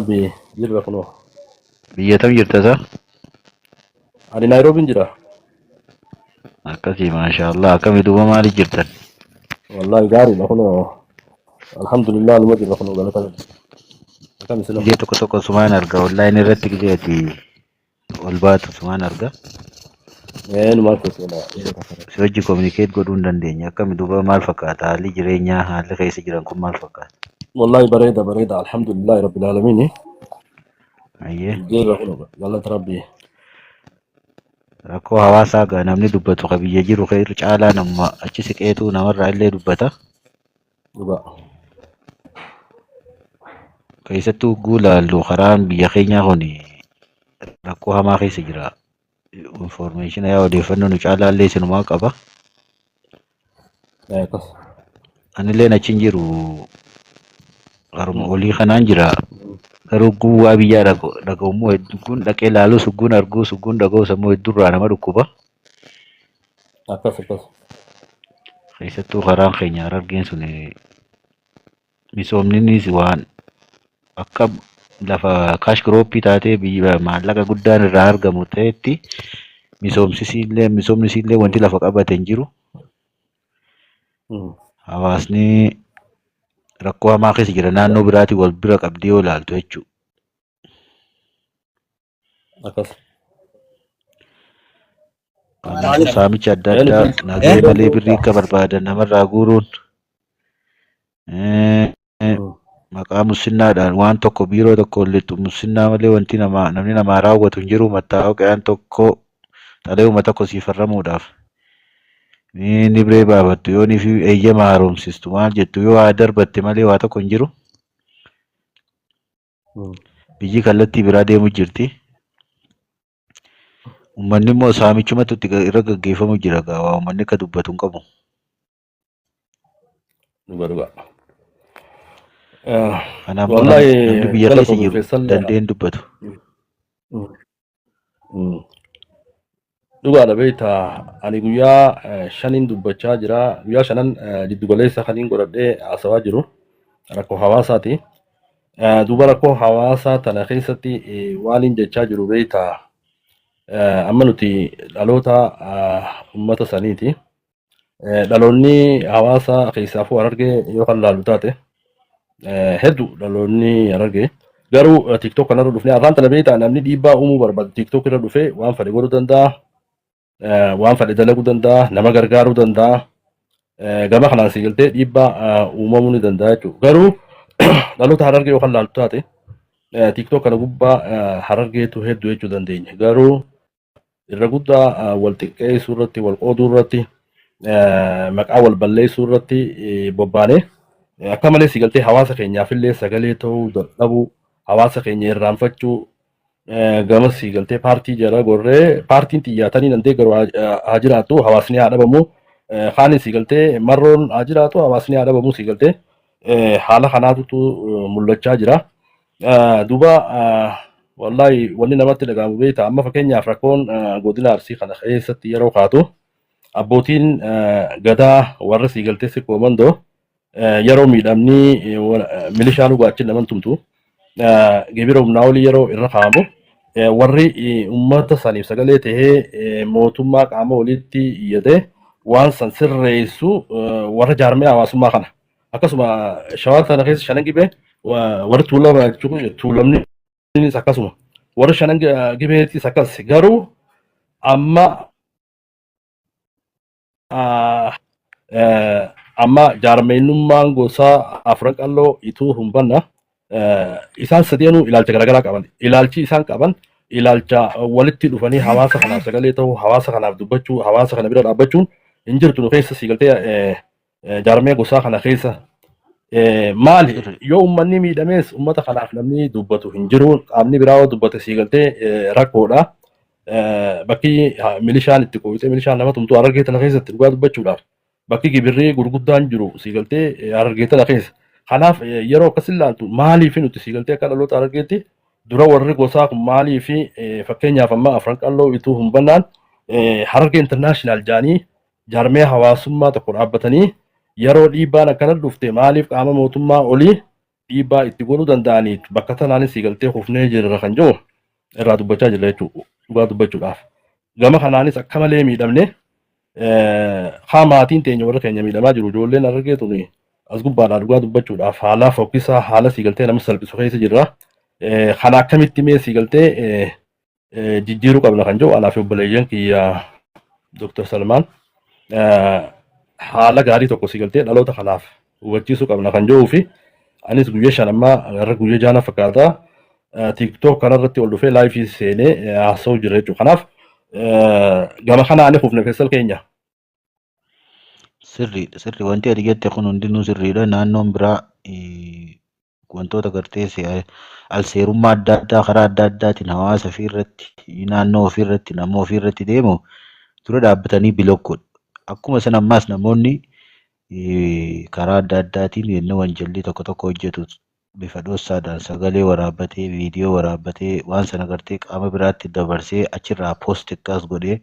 ربي جرا كنو. Biyya tam jirta isaa? أنا نيروبي جرا. Akkasii maashaallah akkami duuba maaliif jirtan? والله قاري لكنو. الحمد لله المجد لكنو قالت كم سنة. Gizee tokko tokko sumaan arga online irratti gizeeti ol baatu sumaan arga. ما في سنة. Si wajji communicate godhuu hin dandeenya. Akkami duuba maal fakkaata? Haalli jireenyaa haalli keessa jiran kun maal fakkaata? والله بريدة بريدة الحمد لله رب العالمين. Ayyee جرا كنو قالت ربي. rakkoo hawaasaa gaa namni dubbatu ka biyya jiru irra caalaa nama achi siqeetu namarraa illee dubbata. يبا. Keessattuu guulaallu karaan biyya keenyaa kun rakkoo hamaa keessa jira. Information yaa odeeffannoo nu caalaa illee sinumaa qaba. كس. Anillee achi hin jiru haruma olii kanaan jira. Garuu guwwaa biyyaa dhaga'ummoo hedduun dhaqee ilaaluu sugguun arguu sugguun dhaga'u sammuu hedduurraa nama dhukkuba. كس كس. Keessattuu karaan keenya Harargeen sun misoomninis waan akka lafa kaash kirooppii taatee biyya maallaqa guddaan irraa argamu ta'etti misoomnisiillee wanti lafa qabate hin jiru. Hawaasni rakkoo hamaa keessa jira naannoo biraatii wal bira qabdee yoo ilaaltu jechuudha. كس. Kanaafuu saamicha adda addaa nagahee malee birrii akka barbaadan namarraa guuruun maqaa mussinnaadhaan waan tokko biiroo tokko lixu mussinnaa malee wanti namni namaa raawwatu hin jiru mattaa'oqaan tokko xaleeuma tokko siifarramuudhaaf. Ni biree baafattu yoo ni fi eeyyama haaromsistu maal jettu yoo haa darbatte malee waa tokko hin jiru. Biyyi kallattii biraa deemu jirti. Uummanni immoo saamichumatu irra gaggeeffamu jira gaa uummanni akka dubbatu hin qabu. يبا يبا. Kanaaf والله namni biyya قالت keessa أبو jiru فيصل. dandeen dubbatu. Dhugaadha beektaa ani guyyaa shaniin dubbachaa jira. Guyyaa shanan jiddu galeessa kaniin godhadhee haasawaa jiru rakkoo hawaasaati. Duuba rakkoo hawaasaa tana keessatti waan hin jechaa jiru beektaa amma nuti dhaloota uummata saniiti. Dhaloonni hawaasaa keessaafuu Harargee yoo kan laallu taate hedduu dhaloonni Harargee garuu TikTok kanarra dhufnee afaan tana beektaa namni dhiibbaa uumuu barbaadu TikTok irra dhufee waan fedhe godhuu danda'a. Waan fedhe dalaguu danda'a, nama gargaaruu danda'a. Gama kanaan si galtee dhiibbaa uumamuu ni danda'a jechuudha. Garuu dhaloota Harargee yoo kan laaltu taate TikTok kana gubbaa Harargeetu hedduu jechuu dandeenya. Garuu irra guddaa wal xiqqeessuu irratti, wal qooduu irratti, maqaa wal balleessuu irratti bobbaanee akka malee si galtee hawaasa keenyaafillee sagalee ta'uu dadhabuu, hawaasa keenya irraanfachuu gama si galtee paartii jala gorree paartiin xiyyaatanii dandee garuu haa jiraatu hawaasni haa dhabamu kaanin si galtee marroon haa jiraatu hawaasni haa dhabamu si galtee haala kanaatutu mul'achaa jira. Duuba wallahi wanni namatti dhagahamu beektaa amma fakkeenyaaf rakkoon godina Arsii kana keessatti yeroo kaatu abbootiin gadaa warra si galtee si koomandoo yeroo miidhamni milishaan dhugaatiin naman tumtu gibira humnaa olii yeroo irra kaa'amu warri uummata saniif sagalee tahee mootummaa qaama olitti iyyatee waan san sirreessu warra jaarmee hawaasummaa kana akkasuma shawaa sana keessa shanan gibee warri tuulama jechuun tuulamni akkasuma warri shanan gibeetis akkas garuu amma jaarmeenummaan gosa afran qalloo ituu hin banna isaan sadeenuu ilaalcha garaagaraa qaban. Ilaalchi isaan qaban ilaalcha walitti dhufanii hawaasa kanaaf sagalee ta'uu, hawaasa kanaaf dubbachuu, hawaasa kana bira dhaabbachuun hin jirtu nu keessa si galtee jaarmee gosaa kana keessa maali yoo uummanni miidhamees uummata kanaaf namni dubbatu hin jiru qaamni biraa yoo dubbate si galtee rakkoodha. Bakki milishaan itti qo'itee milishaan nama tumtu Harargee tana keessatti dhugaa dubbachuudhaaf bakki gibirrii gurguddaan jiru si galtee Harargee tana keessa. Kanaaf yeroo akkas ilaaltu maaliif nuti si galtee akka dhaloota Harargeetti dura warri gosaa kun maaliif fakkeenyaaf amma afran qalloo ituu hin bannaan Harargee intarnaashinaal jaanii jaarmee hawaasummaa tokko dhaabbatanii yeroo dhiibbaan akkana dhufte maaliif qaama mootummaa olii dhiibbaa itti godhuu danda'anii bakka sanaanis siigaltee hufnee jirra kan jiru irraa dubbachaa jirra jechuudha. Dhugaa dubbachuudhaaf. Gama kanaanis akka malee miidhamne haa maatiin teenya warra keenya miidhamaa jiru ijoolleen argeetu as gubbaadhaa dhugaa dubbachuudhaaf haala fokkisaa haala siigaltee nama salphisu keessa jirra. Kana akkamitti mee siigaltee jijjiiruu qabna kan jiru anaa fi obboleeyyan kiyya Dr. Salmaan haala gaarii tokko siigaltee dhaloota kanaaf hubachiisuu qabna kan jiruu fi anis guyyaa shan ammaa gara guyyaa jaana fakkaata TikTok kanarratti ol dhufee laayifii seenee haasa'uu jira jechuudha. Kanaaf gama kanaan hufne feesal keenya. Sirri wanti ati jette kun hundinuu sirriidha. Naannoon biraa wantoota gartee alseerummaa adda addaa karaa adda addaatiin hawaasa ofirratti naannoo ofirratti nama ofirratti deemu dura dhaabbatanii bilokkoodha. Akkuma san ammaas namoonni karaa adda addaatiin yennoo wanjalli tokko tokko hojjetu bifa dhoossaadhaan sagalee waraabbatee viidiyoo waraabbatee waan sana gartee qaama biraatti dabarsee achirraa poost akkas godhee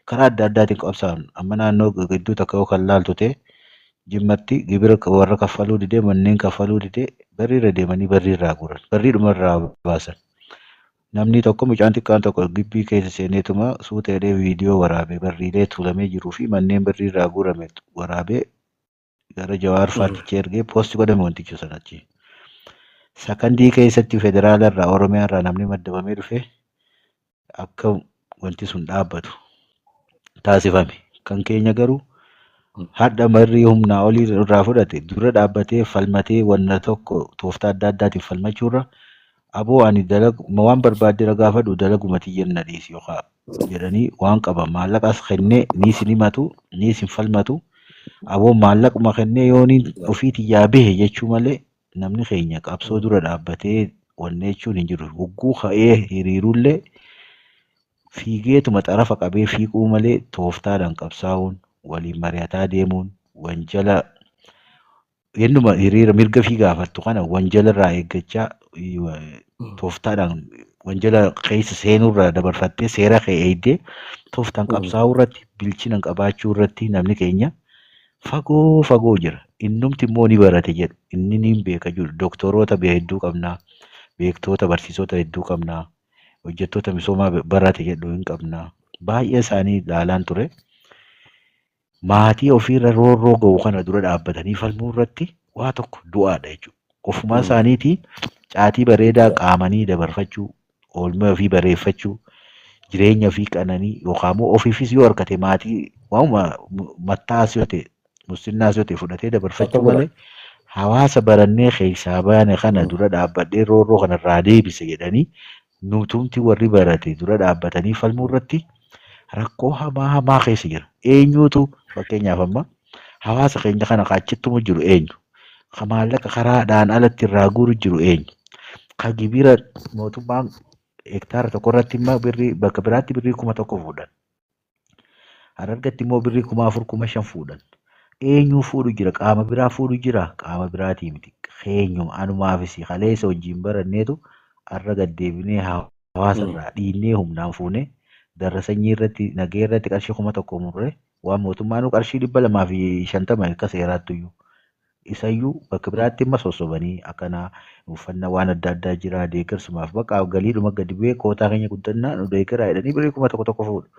karaa adda addaatiin qabsaan amma naannoo gidduu takka yoo kan laaltu ta'e jimmatti gibira warra kaffaluu didee manneen kaffaluu didee barriirra deemanii barriirraa guuran barriidhumarraa baasan. Namni tokko mucaan xiqqaan tokko gibbii keessa seeneetuma suuteedhee viidiyoo waraabee barriilee tuulamee jiruu fi manneen barriirraa guurame waraabee gara Jawaar Faatichi ergee poosti godhame wanticha sanachi. Sakandii keessatti federaalarraa Oromiyaarraa namni maddabamee dhufe akka wanti sun dhaabbatu taasifame. Kan keenya garuu hadha marrii humnaa olii irraa fudhate dura dhaabbatee falmatee wanna tokko tooftaa adda addaatiin falmachuurra aboo ani waan barbaadde gaafadhu dalaguma xiyyanna dhiisi yookaan jedhanii waan qaban maallaqas kennee ni isin himatu ni isin falmatu aboo maallaquma kennee yooniin ofiitii yaa bahe jechuu malee namni keenya qabsoo dura dhaabbatee wanne jechuun hin jiru. Hogguu ka'ee hiriiruullee fiigeetuma xarafa qabee fiiquu malee tooftaadhaan qabsaa'uun waliin mari'ataa deemuun wanjala yennuma hiriira mirga fi gaafattu kana wanjalarraa eeggachaa tooftaadhaan wanjala keessa seenurraa dabarfattee seera kee eegdee tooftaan qabsaa'uu irratti bilchina qabaachuu irratti namni keenya fagoo jira. Innumti immoo ni barate jedhu inni ni beeka jiru. Doktoroota hedduu qabnaa, beektoota barsiisota hedduu qabnaa, hojjettoota misoomaa barate jedhu hin qabnaa. Baay'ee isaanii ilaalaan ture. Maatii ofiirra roorroo ga'u kana dura dhaabbatanii falmuu irratti waa tokko du'aadha jechuudha. Ofumaa isaaniitii caatii bareedaa qaamanii dabarfachuu, oolmaa ofii bareeffachuu, jireenya ofii qananii yookaan immoo ofiifis yoo harkate maatii waanuma mattaas yoo ta'e muslinnaas yoo ta'e fudhatee dabarfachuu malee hawaasa barannee keessaa baane kana dura dhaabbadhee roorroo kanarraa deebise jedhanii nutumti warri barate dura dhaabbatanii falmuu irratti rakkoo hamaa keessa jira. Eenyuutu fakkeenyaaf amma hawaasa keenya kana kaachittumu jiru eenyu? Ka maallaqa karaadhaan alatti irraa guuru jiru eenyu? Ka gibira mootummaan hektaara tokko irratti immoo birrii bakka biraatti birrii 1,000 fuudhan. Harargatti immoo birrii 4,000 5,000 fuudhan. Eenyu fuudhu jira? Qaama biraa fuudhu jira? Qaama biraatii miti. Keenyuma anumaafis kaleessa wajjin baranneetu har'a gaddeebinee hawaasa irraa dhiinnee humnaan fuunee darra sanyii irratti nagee irratti qarshii 1,000 murree waan mootummaan qarshii 250 akka seeraattu iyyuu isayyuu bakka biraatti imma sossobanii akkana uffannaa waan adda addaa jira deeggarsumaaf bakka galiidhuma gadi bu'ee kootaa keenya guddannaa nu deeggaraa jedhanii birrii 1,000 fuudhu.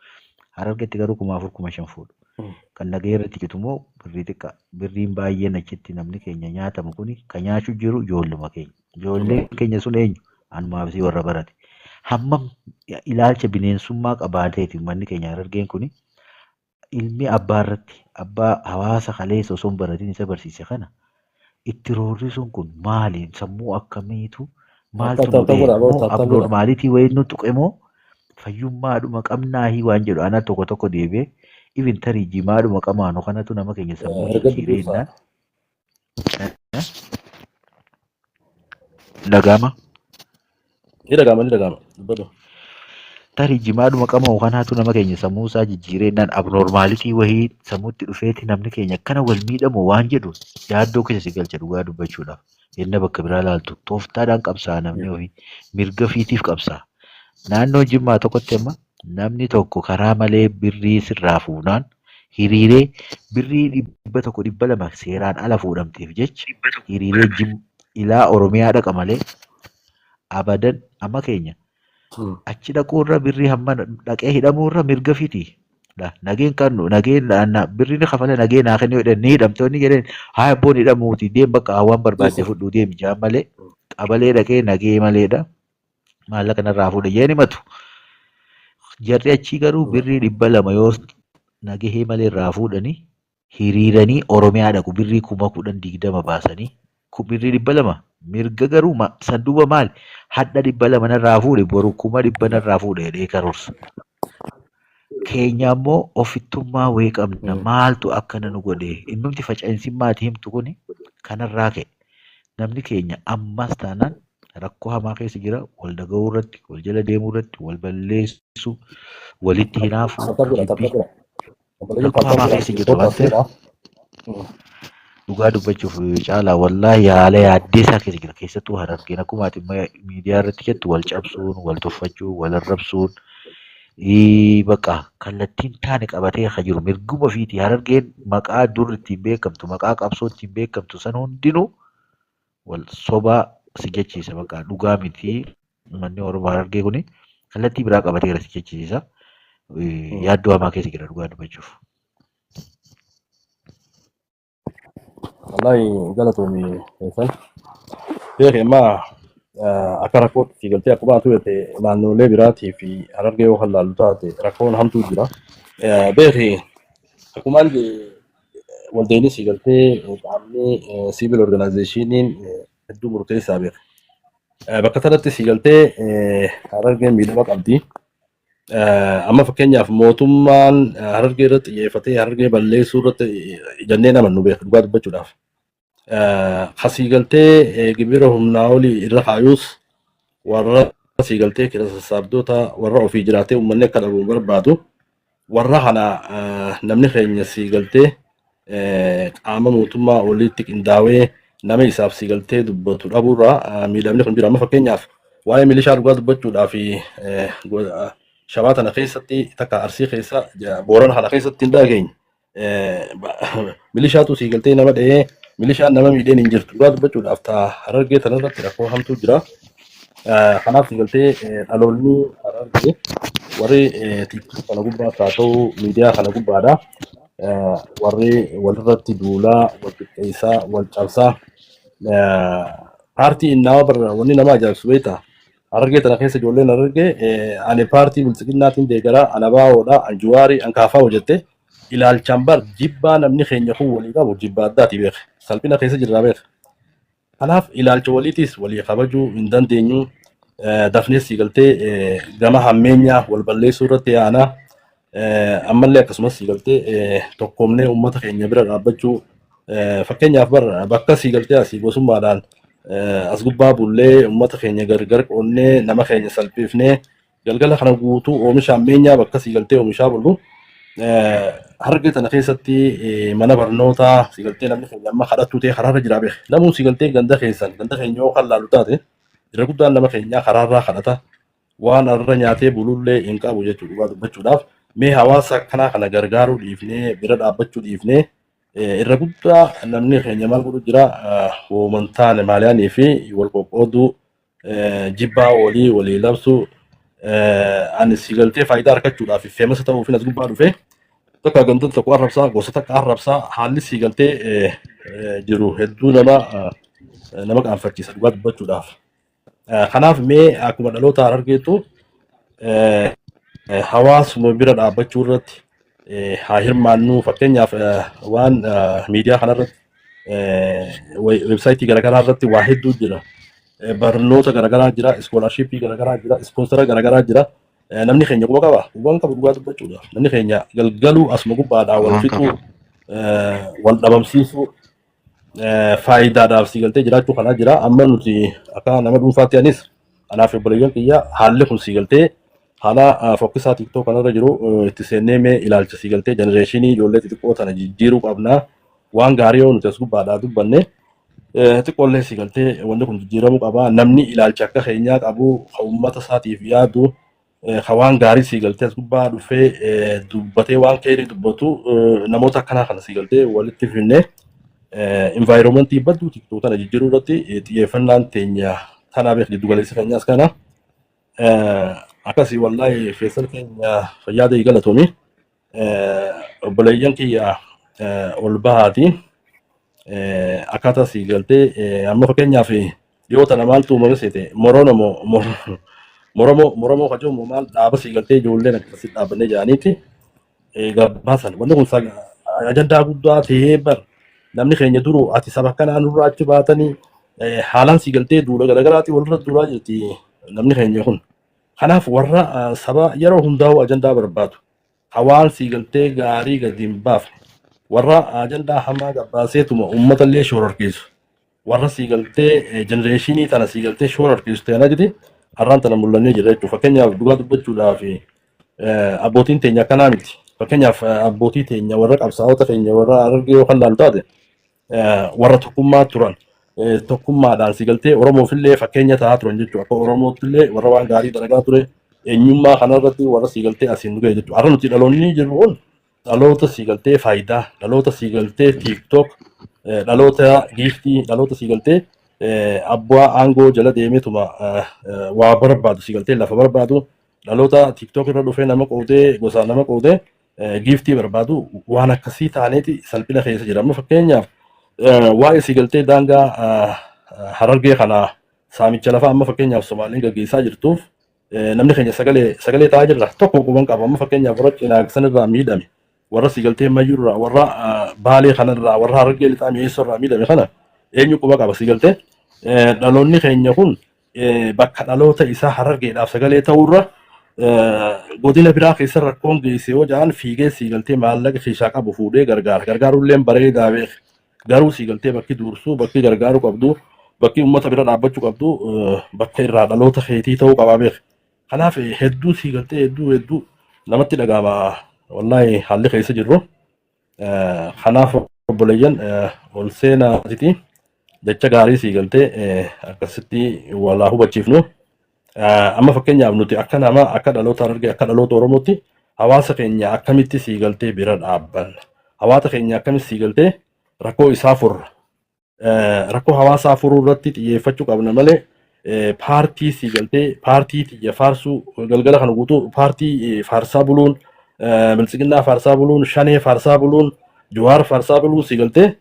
Harargetti garuu 4,000 5,000 fuudhu. Kan nagee irratti citu immoo birrii xiqqaa birriin baay'een achitti namni keenya nyaatamu kuni kan nyaachuu jiru ijoolluma keenya. Ijoolleen keenya sun eenyu? Anumaafis warra barate. Hammam ilaalcha bineensummaa qabaateeti manni keenya Harargeen kuni ilmi abbaa irratti abbaa hawaasa kaleessa osoo hin baratiin isa barsiise kana itti roorrisuun kun maali? Sammuu akkamiitu maaltu mudee abnormaalitii wayii nu tuqe moo fayyummaadhuma qabnaahii waan jedhu ana tokko deebi'ee even tarii jimaadhuma qamaanu kanatu nama keenya sammuu jijjiiree innaan dhagama. Ni dhagama. Tarii jimaadhuma qamaanu kanatu nama keenya sammuu isaa jijjiiree innaan abnormaalitii wayii sammuutti dhufeeti namni keenya akkana wal miidhamu waan jedhu yaaddoo keessa si galcha dhugaa dubbachuudhaaf. Yenna bakka biraa laaltu tooftaadhaan qabsaa namni ofii mirga fiitiif qabsaa. Naannoo Jimmaa tokkotti amma namni tokko karaa malee birrii sirraa fuunaan hiriiree birrii 100 200 seeraan ala fuudhamteef jecha hiriiree ilaa Oromiyaa dhaqa malee abadan amma keenya achi dhaquurra birrii hamma dhaqee hidhamuurra mirga fiti. Nageen kan birriin kafala nagee naa kennu jedhan ni hidhamtoonni jedhan haa abboon hidhamuuti deem bakka hawaan barbaadde fudhuu deemi jaan malee qabalee dhaqee nagee maleedha. Maallaqa narraa fuudha jeen himatu. Jarri achii garuu birrii 200 yoo nagahee malee irraa fuudhanii hiriiranii Oromiyaa dhaqu birrii 10,020 baasanii birrii 200 mirga garuu sanduuba maali hadda 200 narraa fuudhe boru 100 narraa fuudhe jedhee karoorsa. Keenya ammoo ofittummaa wayii qabna maaltu akkana nu godhe innumti faca'insimmaati himtu kuni kanarraa ka'e namni keenya ammas taanaan rakkoo hamaa keessa jira wal dhaga'uu irratti wal jala deemuu irratti wal balleessuu walitti hinaafuu rakkoo hamaa keessa jirtu waan ta'eef dhugaa dubbachuuf caalaa wallaahi haala yaaddeessaa keessa jira keessattuu Harargeen akkuma ati miidiyaa irratti jettu wal cabsuun wal tuffachuun wal arrabsuun bakka kallattiin taane qabatee akka jiru mirguma ofiiti Harargeen maqaa dur ittiin beekamtu maqaa qabsoo ittiin beekamtu san hundinuu wal sobaa si jechiisa bakka dhugaa miti manni Oromoo Harargee kuni kallattii biraa qabateera si jechiisa yaaddoo hamaa keessa jira dhugaa dubbachuuf. Wallahi galatoomii keessan beekee ammaa akka rakkootti siigaltee akkuma atu jette naannolee biraatii fi Harargee yoo kan laallu taate rakkoon hamtuu jira. Beekee akkumaan waldeenii siigaltee qaamni siivil orgaanaayzeeshiniin hedduu murteessaa beeka. Bakka sanatti siigaltee Harargeen miidhama qabdi. Amma fakkeenyaaf mootummaan Harargee irratti xiyyeeffatee Harargee balleessuu irratti jennee namannu beeka dhugaa dubbachuudhaaf. Siigaltee gibira humnaa olii irra kaayuus warra siigaltee kira sassaabdota warra ofii jiraatee uummanni akka dhabuun barbaadu warra kana namni keenya siigaltee qaama mootummaa oliitti qindaawee nama isaaf siigaltee dubbatu dhabuurraa miidhamni kun jira. Amma fakkeenyaaf waa'ee milishaa dhugaa dubbachuudhaaf shabaa tana keessatti takka Arsii keessa Boorana kana keessatti hin dhageenye milishaatu siigaltee nama dha'ee milishaan nama miidheen hin jirtu dhugaa dubbachuudhaaf ta'a Harargee tanarratti rakkoo hamtuu jira. Kanaaf siigaltee dhaloonni Harargee warri tiiktook kana gubbaas haa ta'u miidiyaa kana gubbaadha warri walirratti duulaa wal qixxeessaa wal cabsaa paartii innaama barra wanni nama ajaa'ibsu beektaa. Harargee tana keessa ijoolleen Harargee ani paartii bilisiginnaatiin deeggaraa Anabaawoodha Anjuwaarii Ankaafaa hojjette ilaalchaan bar jibbaa namni keenya kun walii qabu jibbaa addaati beeka salphina keessa jirraa beeka. Kanaaf ilaalcha waliitiis walii kabajuu hin dandeenyu dafnee siigaltee gama hammeenyaa wal balleessuu irratti yaana ammallee akkasumas siigaltee tokkoomnee uummata keenya bira dhaabbachuu fakkeenyaaf bar bakka siigaltee asii gosummaadhaan as gubbaa bullee uummata keenya gargar qoonnee nama keenya salphifnee galgala kana guutuu oomisha hammeenyaa bakka siigaltee oomishaa bullu Harargee tana keessatti mana barnootaa siigaltee namni keenya amma kadhattuu ta'e karaarra jiraa beeka. Namuu siigaltee ganda keessan ganda keenya yoo kan laalu taate irra guddaan nama keenyaa karaarraa kadhata waan har'a nyaatee bulullee hin qabu jechuudha dubbachuudhaaf mee hawaasa akkanaa kana gargaaruu dhiifnee bira dhaabbachuu dhiifnee irra guddaa namni keenya maal godhu jira woomantaan maaliyaanii fi wal qoqqooduu jibbaa walii labsuu ani siigaltee faayidaa argachuudhaaf feemasa ta'uuf as gubbaa dhufe takka gantoota tokko arrabsaa gosa takka arrabsaa haalli siigaltee jiru hedduu nama qaanfachiisa dhugaa dubbachuudhaaf. Kanaaf mee akkuma dhaloota Harargeetu hawaasuma bira dhaabbachuu irratti haa hirmaannu fakkeenyaaf waan miidiyaa kanarratti websaayitii garaagaraa irratti waa hedduu jira. Barnoota garaagaraa jira, iskoolaarshiippii garaagaraa jira, ispoonsara garaagaraa jira. Namni keenya quba qaba, qubaan qabu dhugaa dubbachuudha. Namni keenya galgaluu asuma gubbaadhaa wal fixuu, wal dhabamsiisuu, faayidaadhaaf siigaltee jiraachuu kanaa jira. Amma nuti akka nama dhuunfaatti anis anaaf obboleeyyan kiyya haalli kun siigaltee haala fokkisaa tiiktoo kanarra jiru itti seennee mee ilaalcha siigaltee jenereeshinii ijoollee xixiqqoo tana jijjiiruu qabnaa waan gaarii yoo nuti as gubbaadhaa dubbanne xiqqoollee siigaltee wanni kun jijjiiramuu qaba. Namni ilaalcha akka keenyaa qabu uummata isaatiif yaadu waan gaarii siigaltee as gubbaa dhufee dubbatee waan keerii dubbatu namoota akkanaa kana siigaltee walitti finne environmentii badduu tiktuu tana jijjiiruu irratti xiyyeeffannaan teenya tanaa beek giddu galeessa keenyaas kana akkasii wallaahi feesal keenya fayyaada galatoomii obboleeyyan kiyya ol bahaati akkaataa sii galtee amma fakkeenyaaf dhiyoo tana maaltu uumame seete Moromoo kajuun maal dhaaba sii galtee ijoolleen akkasitti dhaabannee jedhaniiti gabbaasan wanni kun ajandaa guddaa ta'ee bar namni keenya duru ati saba kanaa nurraa achi baatanii haalaan sii galtee duula garaagaraatii walirra duulaa jirti namni keenya kun. Kanaaf warra saba yeroo hundaa'u ajandaa barbaadu hawaan sii galtee gaarii gadi hin baafne warra ajandaa hamaa gabbaaseetuma uummatallee shororkeessu warra sii galtee jenereeshinii tana sii galtee shororkeessu ta'anii jiti har'aan tana mul'annee jira jechuudha. Fakkeenyaaf dhugaa dubbachuudhaaf abbootiin teenya akkanaa miti. Fakkeenyaaf abbootii teenya warra qabsaa'ota keenya warra Harargee yookaan laalu taate warra tokkummaa turan tokkummaadhaan sii galtee Oromoofillee fakkeenya ta'aa turan jechuudha. Akka Oromoottillee warra waan gaarii dalagaa ture eenyummaa kanarratti warra sii galtee asiin nu ga'e jechuudha. Har'a nuti dhaloonni jirru kun dhaloota sii galtee faayidaa, dhaloota sii galtee tiiktook, dhaloota giiftii, dhaloota sii galtee abbaa aangoo jala deemetuma waa barbaadu sii galtee lafa barbaadu dhaloota tiiktook irra dhufee nama qoodee gosaan nama qoodee giiftii barbaadu waan akkasii taaneeti salphina keessa jira. Amma fakkeenyaaf waa'ee sii galtee daangaa Harargee kana saamicha lafaa amma fakkeenyaaf Somaaliin gaggeessaa jirtuuf namni keenya sagalee ta'aa jirra tokko quban qaba. Amma fakkeenyaaf warra Cinaaqsan irraa miidhame warra sii galtee Mayyuu irraa warra Baalee kanarraa warra Harargee lixaa mi'eessoo irraa miidhame kana eenyu quba qaba sii galtee dhaloonni keenya kun bakka dhaloota isaa Harargeedhaaf sagalee ta'urra godina biraa keessa rakkoon geesse yoo ja'an fiigee sii galtee maallaqa keessaa qabu fuudhee gargaara. Gargaaruullee bareedaa beek garuu sii galtee bakki dursuu bakki gargaaruu qabdu bakki uummata bira dhaabbachuu qabdu bakka irraa dhaloota keetii ta'uu qabaa beek. Kanaaf hedduu sii galtee hedduu namatti dhagahama wallaahi haalli keessa jirru. Kanaaf obboleeyyan ol seenaatiti jecha gaarii sii galtee akkasitti walaa hubachiifnu. Amma fakkeenyaaf nuti akka nama akka dhaloota Harargee akka dhaloota Oromootti hawaasa keenya akkamitti sii galtee bira dhaabbanna hawaasa keenya akkamitti sii galtee rakkoo isaa furra rakkoo hawaasaa furuu irratti xiyyeeffachuu qabna malee paartii sii galtee paartii xiyya faarsuu galgala kana guutuu paartii faarsaa buluun bilisiginnaa faarsaa buluun shanee faarsaa buluun Jawaar faarsaa buluun sii galtee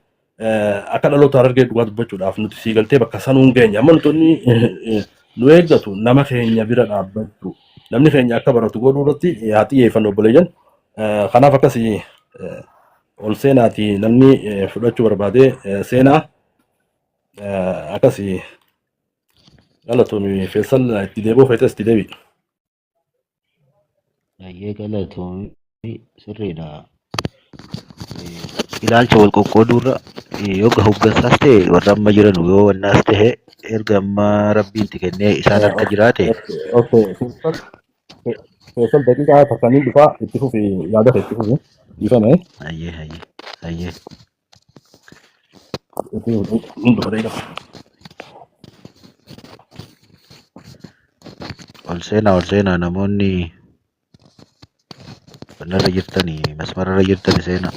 akka dhaloota Harargee dhugaa dubbachuudhaaf nuti sii galtee bakka sanuun geenya amma nuti nu eeggatu nama keenya bira dhaabbachuu namni keenya akka baratu godhuu irratti haa xiyyeeffannu obboleeyyan. Kanaaf akkasii ol seenaati namni fudhachuu barbaade seenaa akkasii galatoomii feesal itti deebi'uu feetes itti deebi'i. Baay'ee galatoomii sirriidha. Ilaalcha wal qoqqooduurra yoo hoggansaas ta'e warra amma jiran yoo wannaas ta'e erga amma rabbiin itti kennee isaan harka jiraate. Feesal daqiiqaa takkaniin dhufaa itti fufi yaada itti fufi dhiifame. Hayyee. Ol seenaa namoonni wanarra jirtanii masmararra jirtani seenaa.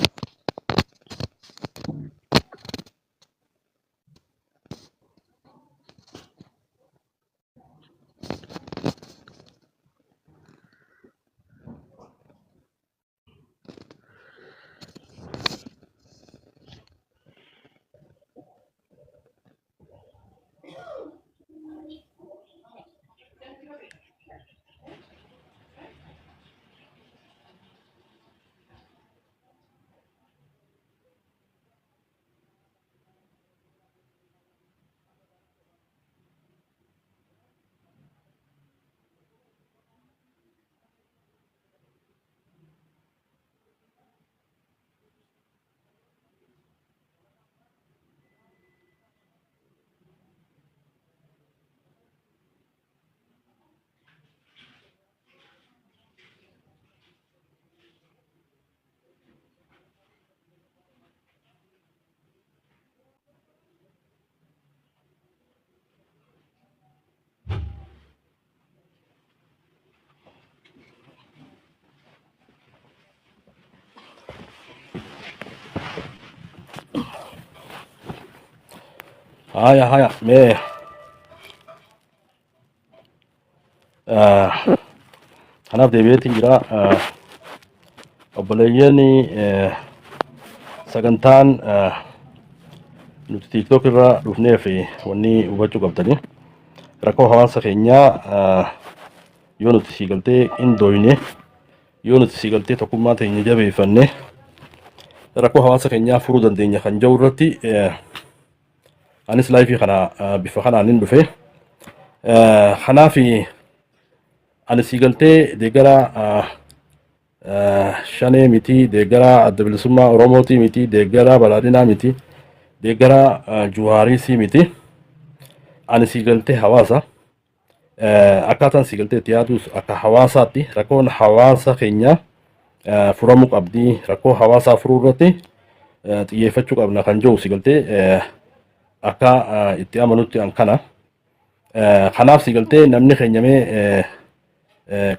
هايا مي kanaaf deebi'eetiin jira. Obboleeyyan sagantaan nuti TikTok irra dhufnee fi wanni hubachuu qabdanii rakkoo hawaasa keenyaa yoo nuti sii galtee hin dooyne yoo nuti sii galtee tokkummaa teenya jabeeffanne rakkoo hawaasa keenyaa furuu dandeenya kan jedhu irratti anis laayifii kana bifa kanaan hin dhufe. Kanaaf ani sii galtee deeggara shanee miti, deeggara adda bilisummaa Oromooti miti, deeggara badhaadhinaa miti, deeggara Juwaariisii miti. Ani sii galtee hawaasa akkaataan sii galtee itti yaadus akka hawaasaatti rakkoon hawaasa keenyaa furamuu qabdi. Rakkoo hawaasaa furuu irratti xiyyeeffachuu qabna kan jedhu sii galtee akka itti amanutti an kana. Kanaaf sii galtee namni keenyamee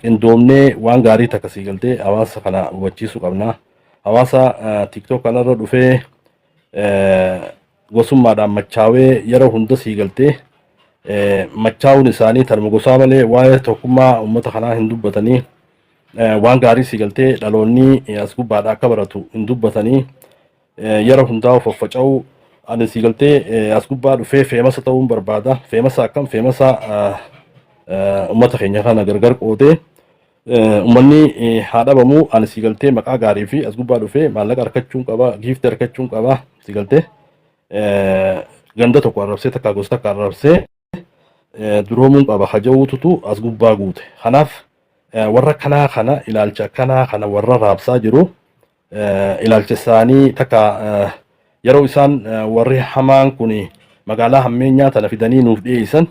qindoomnee waan gaarii takka sii galtee hawaasa kana hubachiisuu qabna. Hawaasa TikTok kanarra dhufee gosummaadhaan machaawee yeroo hunda sii galtee machaa'uun isaanii tanuma gosaa malee waa'ee tokkummaa uummata kanaa hin dubbatanii waan gaarii sii galtee dhaloonni as gubbaadhaa akka baratu hin dubbatanii yeroo hundaa of faffaca'uu. Ani sii galtee as gubbaa dhufee feemasa ta'uun barbaada. Feemasa akkam feemasa uummata keenya kana gargar qoodee uummanni haa dhabamu. Ani sii galtee maqaa gaarii fi as gubbaa dhufee maallaqa harkachuun qaba, giiftii harkachuun qaba. Sii galtee ganda tokko arrabsee takka gosa takka arrabsee duroomuun qaba haja'uututu as gubbaa guute. Kanaaf warra kanaa kana ilaalcha kanaa kana warra raabsaa jiru ilaalcha isaanii takka yeroo isaan warri hamaan kun magaalaa hammeenyaa tana fidanii nuuf dhiyeessan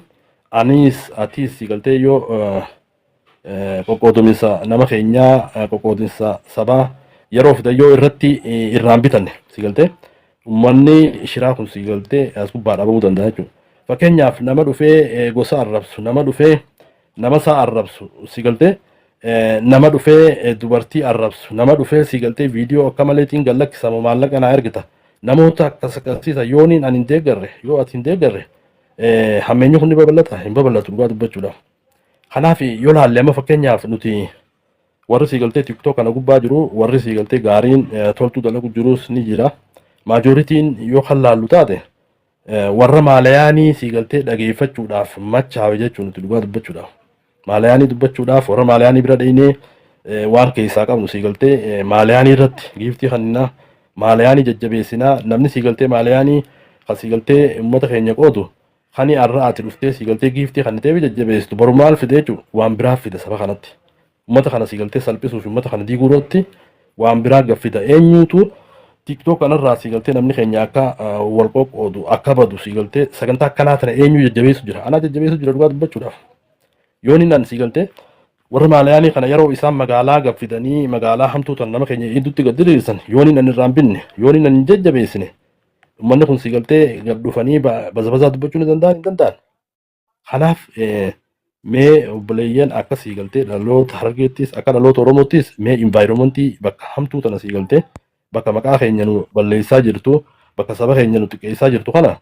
anis atis sii galtee yoo qoqqooduminsa nama keenyaa qoqqoodinsa sabaa yeroo fidan yoo irratti irraan bitanne sii galtee uummanni shiraa kun sii galtee as gubbaa dhabuu danda'a jechuudha. Fakkeenyaaf nama dhufee gosa arrabsu, nama dhufee nama isaa arrabsu sii galtee nama dhufee dubartii arrabsu, nama dhufee sii galtee viidiyoo akka maleetiin gallakkisamu maallaqa naa ergita. Namoota akkas akkasiisa yooniin ani hin deeggarre yoo ati hin deeggarre hammeenyi kun ni babal'ata hin babal'atu dhugaa dubbachuudhaaf. Kanaaf yoo laalle amma fakkeenyaaf nuti warri sii galtee TikTok kana gubbaa jiru warri sii galtee gaariin toltuu dalagu jirus ni jira. Maajoritiin yoo kan laallu taate warra maalayaanii sii galtee dhageeffachuudhaaf machaawe jechuun nuti dhugaa dubbachuudhaaf. Maalayaanii dubbachuudhaaf warra maalayaanii bira dheenee waan keessaa qabnu sii galtee maalayaanii irratti giiftii kanninaa maalayaanii jajjabeessinaa. Namni sii galtee maalayaanii kan sii galtee uummata keenya qoodu kani arra ati dhuftee sii galtee giiftii kan ta'eef jajjabeessitu boru maal fide jechuudha waan biraa fide saba kanatti. Uummata kana sii galtee salphisuuf uummata kana diiguurratti waan biraa gaffida. Eenyuutu TikTok kanarraa sii galtee namni keenya akka wal qoqqoodu akka badu sii galtee sagantaa akkanaa tana eenyu jajjabeessu jira. Anaa jajjabeessu jira dhugaa dubbachuudhaaf. Yoon inni sii galtee warra maalayaanii kana yeroo isaan magaalaa gaffidanii magaalaa hamtuu tan nama keenya hedduutti gad diriirsan yoon inni irraan binne yoon inni hin jajjabeessine uummanni kun sii galtee gad dhufanii bazabazaa dubbachuu ni danda'an hin danda'an. Kanaaf mee obboleeyyan akka sii galtee dhaloota Harargeettis akka dhaloota Oromoottis mee invaayiroomentii bakka hamtuu tana sii galtee bakka maqaa keenya nu balleessaa jirtu bakka saba keenya nu xiqqeessaa jirtu kana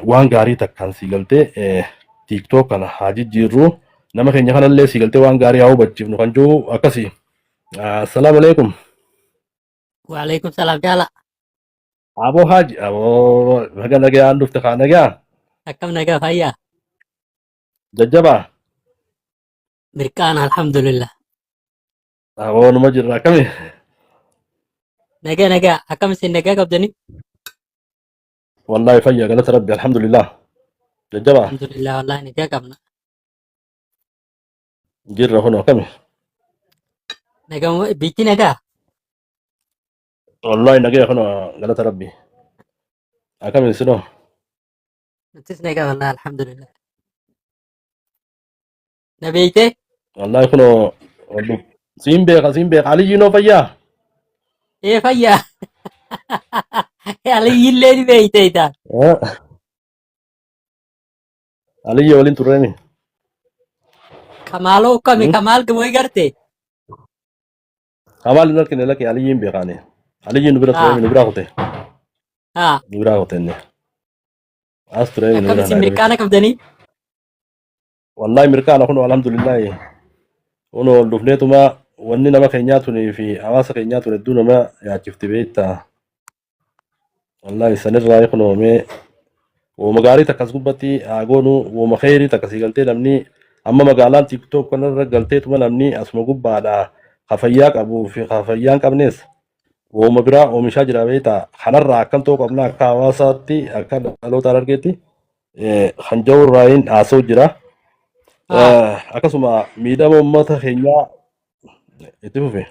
waan gaarii takkaan sii galtee TikTok kana haa jijjiirru. Nama keenya kanallee sii galtee waan gaarii haa hubachiifnu kan jiru akkasii. Assalaamu alaikum. Waalaikum salam jala. Aboo Haaji aboo baga nagaan dhufte kaa nagaa. Akkam nagaa fayyaa. Jajjabaa. Mirqaan alhamdulillah. Aboo numa jirra akkami. Nagaa akkam isin nagaa qabdani. Wallaahi fayyaa galata rabbi alhamdulillah. Jajjabaa. Alhamdulillah wallahi nagaa qabna. Jirra kun akkami. Nagaa biitti nagaa. Wallaahi nagaa kun galata rabbi. Akkami isinoo. Nutis nagaa wallahi alhamdulillah. Na beeyte. Wallaahi kun siin beeka Aliyyinoo fayyaa. Fayyaa. Aliyyillee ni beeyte itaan. Aliyyi waliin turreemi. Kamaaloo kami Kamaal gamoo garte. Kamaal hin argine lakkee Aliyyiin beekaane. Aliyyiin nu bira turreemi nu biraa kute. Nu biraa kutenne. أستري من Akkam ولا isin نيروبي mirqaana qabdanii? والله مركان أكون الحمد لله ونو دفنيتما wanni nama keenyaatunii fi hawaasa keenyaatun hedduu nama yaachifti beektaa wallahi sanirraa kunoomee wooma gaarii takkas gubbatti aagoonu wooma kheyrii takkasii galtee namni amma magaalaan tiktok kanarra galteetuma namni asuma gubbaadha hafayyaa qabuu fi hafayyaan qabnees wooma biraa oomishaa jira beektaa kanarraa akkam ta'uu qabna akka hawaasaatti akka dhaloota argeetti hanjawuu irraayin haasa'u jira akkasuma miidhama uummata keenyaa itti fufe.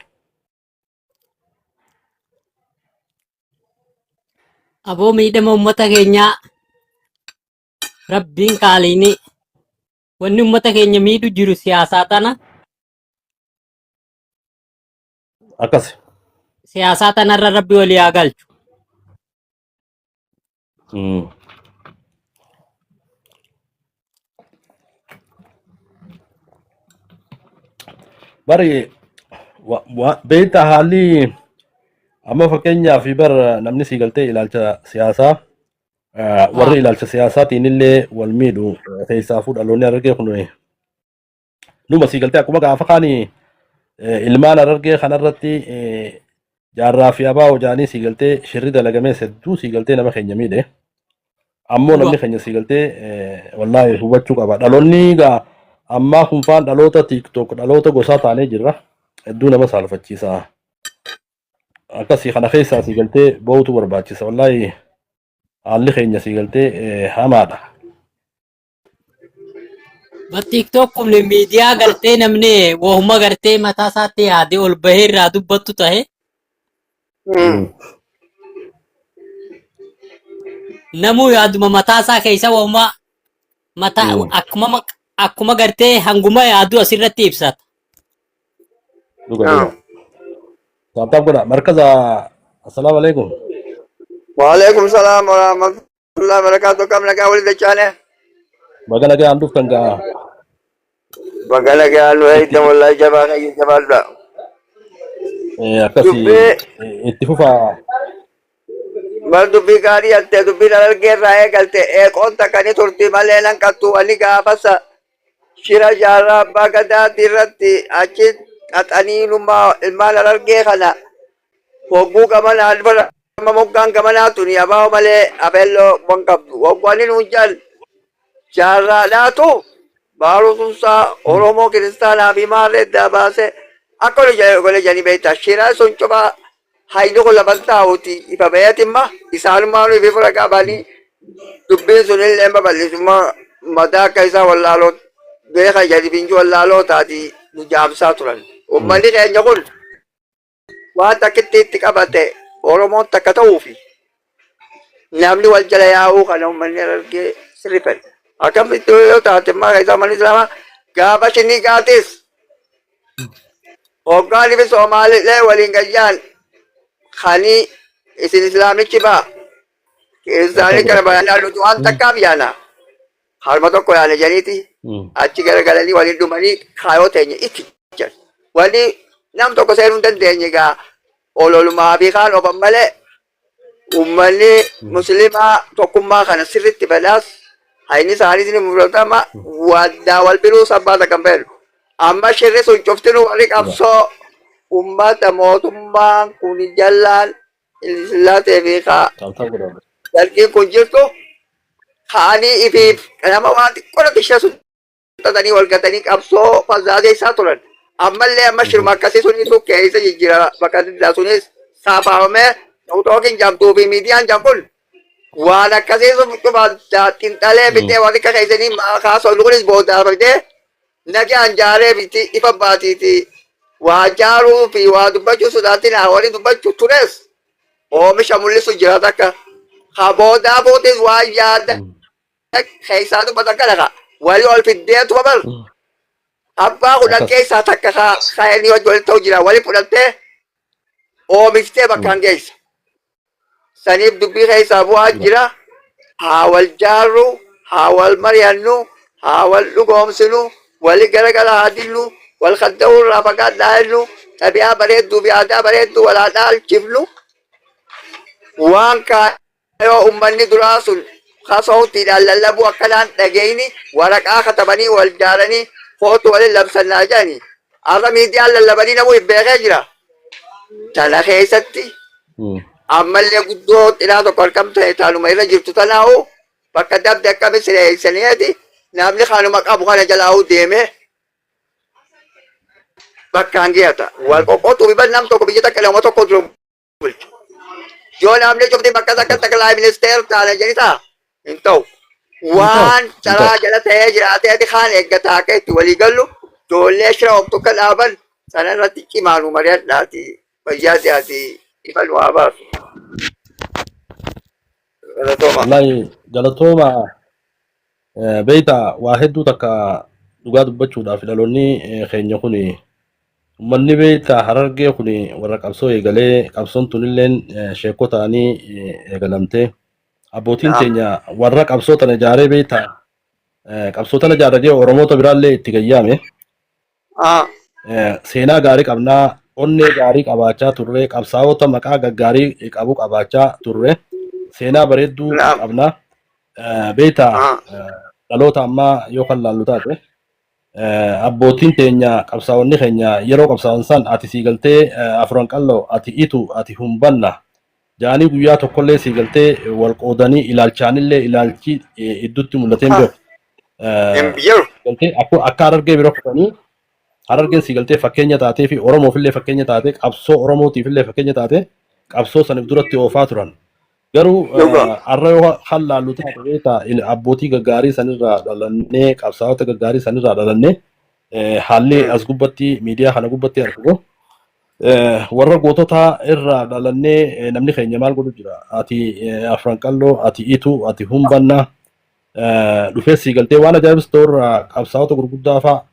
Aboo miidhama uummata keenyaa rabbiin qaaliini wanni uummata keenya miidhu jiru siyaasaa tana Akkas. siyaasaa tanarra rabbi walii haa galchu. Bari beektaa haalli amma fakkeenyaaf bar namni sii galtee ilaalcha siyaasaa warri ilaalcha siyaasaatiin illee wal miidhu keessaafuu dhaloonni argee kun numa sii galtee akkuma gaafa kaanii ilmaan argee kanarratti jaarraa fi abaa hojaanii sii galtee shirri dalagamee hedduu sii galtee nama keenya miidhe ammoo namni keenya sii galtee wallaahi hubachuu qaba dhaloonni gaa ammaa kun faan dhaloota tiktok dhaloota gosaa taanee jirra hedduu nama saalfachiisa akkasii kana keessaa sii galtee boo'utu barbaachisa wallaahi haalli keenya sii galtee hamaadha. TikTok kun miidiyaa galtee namni wahuma gartee mataa isaatti yaadee ol bahee irraa dubbattu tahe namuu yaaduma mataa isaa keessa wahuma mataa akkuma gartee hanguma yaadu asirratti ibsata. Saabtaaf godha markaza assalaamu alaikum. Waalaikum salam warahmatullahi wabarakatuh. Kam nagaa wali dachane? Baga nagaa an dhuftan gaa. Baga nagaa nu hayda wallahi jabaa kayya jabaadha. Akkasii itti fufaa. Mal dubbii gaarii yalte dubbii dargee irraa eegalte eeqoon takkanii turtii malee nan qattu ani gaafasa shira jaarraa abbaa gadaati irratti achi qaxanii ilmaan dargee kana hogguu gamanaa dibara moggaan gamanaa tuni abaa malee abeelloo wan qabdu wagwaani nuun jal jaarraadhaatu baarutumsaa oromoo kiristaanaa fi maarree dabaase akka gole janii beektaa shira sun cufaa hayni kun laban taa'uti ifa bayatimma isaanumaanu ifi fura qabanii dubbiin sun illee babal'isummaa mataa akka isaa wallaaloo beeka jadi finju wallaaloo taati nu jaamsaa turan ummanni keenya kun waan takkitti itti qabate oromoon takka ta'uufi namni wal jala yaa'uu kana ummanni argee sirrifen akkamitti yoo taate maa isaa manni islaamaa gaafa shinii gaatis hoggaanii fi soomaalillee waliin gayyaan khani isin islamichi ba kiristaanii kana bayanaa nuti waan takkaaf yaana harma tokko yaana janiiti achi garagalanii waliin dhumanii kaayoo teenya itti jan wali nam tokko seenuu hin dandeenye gaa ololumaa fi kaan ofan malee ummanni muslimaa tokkummaa kana sirritti balaas hayni isaaniis ni muratama waddaa wal biruu sabbaata kan beelu amma shirri sun cuftinu warri qabsoo ummata mootummaan kun jallaan islaatee fi dargiin kun jirtu kaanii ifiif nama waan xiqqoo bishya sun tatanii wal gatanii qabsoo fazaazeessaa turan ammallee amma shirma akkasii sunitu keessa jijjiira bakka diddaa sunis saafaamee tookin jamtuu fi miidiyaan jam kun waan akkasii sun cuma xiinxalee bitee waan akka keessanii kaasoo kunis boodaa bitee nagaan jaaree biti ifa baatiiti waa jaaruu fi waa dubbachuu sodaatiin waliin dubbachuu tures oomisha mul'isu jira takka kaboodaa bootis waa yaada keessaa dubbatan kana walii ol fiddeetu babar abbaa kudhan keessaa takka kaayanii waliin ta'u jira walii fudhattee oomishtee bakkaan geessa saniif dubbii keessaa bu'aa jira haa wal jaarru haa wal mari'annu haa wal dhugoomsinu wali garagara haa dillu wal kadda'uu irraa fagaadhaa jennu tabi'aa bareedduu fi aadaa bareedduu walaadhaa alchifnu waan kaayoo ummanni duraa sun خاصوتي للبو أكلان تجيني ورقة كتبني والجارني فوتو ولا لبسنا جاني أرمي دي للبني نبوي بغجرة تنا خيستي أما اللي قدوت إلى هذا كم تانو ما يرجع تتناو فكذب دكا بسرعة سنة دي نامني خانو مكابو خانة جلاو ديمه bakkaan geeta wal qoqqootu biban nam tokko biyya takka lama tokko jiru bulchu yoo namni cufti bakka takka taklaa ministeer taana jedhita hin ta'u waan caraa jala ta'ee jiraateeti kaan eeggataa akka itti walii gallu ijoollee shira of tokko dhaaban sana irratti cimaanu mari'adhaati fayyaatiyaati ifa nu haa baasu. Wallahi galatooma beeyta waa hedduu takka dhugaa dubbachuudhaaf dhaloonni keenya kuni ummanni beeyta harargee kuni warra qabsoo eegalee qabsoon tunilleen sheekoo ta'anii eegalamtee abbootiin teenya warra qabsoo tana ijaaree beeyta qabsoo tana ijaarratee oromoota biraallee itti gayyaame seenaa gaarii qabnaa onnee gaarii qabaachaa turre qabsaa'ota maqaa gaggaarii qabu qabaachaa turre seenaa bareedduu qabnaa beeyta dhaloota ammaa yoo kan laallu taate abbootiin teenya qabsaa'onni keenya yeroo qabsaa'an san ati siigaltee afran qalloo ati itu ati humbanna jaanii guyyaa tokkollee siigaltee wal qoodanii ilaalchaanillee ilaalchi idduutti mul'ateen beeku akka harargee biroo fudhanii harargeen siigaltee fakkeenya taatee fi oromoofillee fakkeenya taate qabsoo oromootiifillee fakkeenya taate qabsoo saniif duratti oofaa turan garuu har'a yoo kan laallu taate beektaa abbootii gaggaarii sanirraa dhalannee qabsaa'ota gaggaarii sanirraa dhalannee haalli as gubbatti miidiyaa kana gubbatti argamu warra gootota irraa dhalannee namni keenya maal godhu jira ati afran qalloo ati itu ati humbanna dhufee siigaltee waan ajaa'ibsituu irraa qabsaa'ota gurguddaa fa'a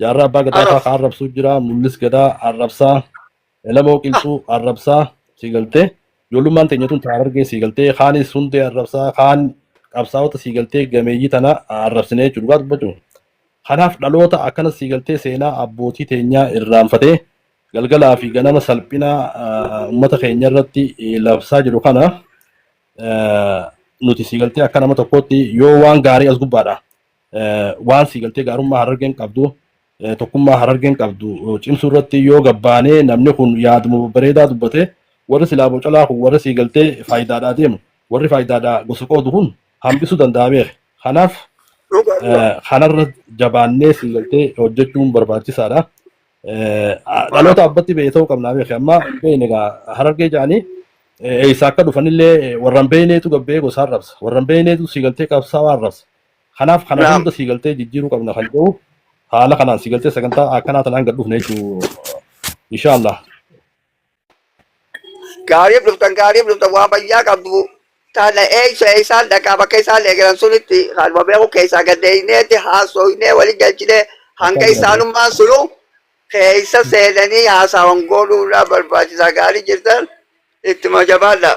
jaarraa abbaa gadaa fa'aa kan arrabsuu jira mul'is gadaa arrabsaa lamoo qilxuu arrabsaa siigaltee ijoollummaan teenya tun harargee siigaltee kaanis hundee arrabsaa kaan qabsaa'ota siigaltee gameeyyii tana arrabsinee jechuudha dubbachuu kanaaf dhaloota akkana siigaltee seenaa abbootii teenyaa irraanfatee galgalaa fi ganama salphina uummata keenya irratti labsaa jiru kana nuti siigaltee akka nama tokkootti yoo waan gaarii as gubbaadha waan siigaltee gaarummaa harargeen qabdu tokkummaa harargeen qabdu cimsuu irratti yoo gabbaanee namni kun yaaduma bareedaa dubbate warri silaa bocalaa kun warri siigaltee faayidaadhaa deemu warri faayidaadhaa gosa qoodu kun hambisuu danda'ameera kanaaf kanarra jabaannee siigaltee hojjechuun barbaachisaadha. Dhaloota abbatti ba'ee ta'uu qabnaa beeke amma beekne egaa harargee jedhanii eessa akka dhufanillee warran beekneetu gabbee gosa arrabsa warran beekneetu siigaltee qabsaa'aa arrabsa kanaaf kana hunda siigaltee jijjiiruu qabna kan jedhu haala kanaan siigaltee sagantaa akkanaa tanaan gad dhufne jechuudha inshaallah. Gaariif dhuftan waan bayyaa qabdu taana eeysaan dhaqaa bakka isaan eegalan sunitti kanuma beeku keessaa gaddeeyneetti haasoynee walii galchine hanga isaanummaan sunu keessa seenanii haasawan godhuudha barbaachisaa gaarii jirtan ittuma jabaadha.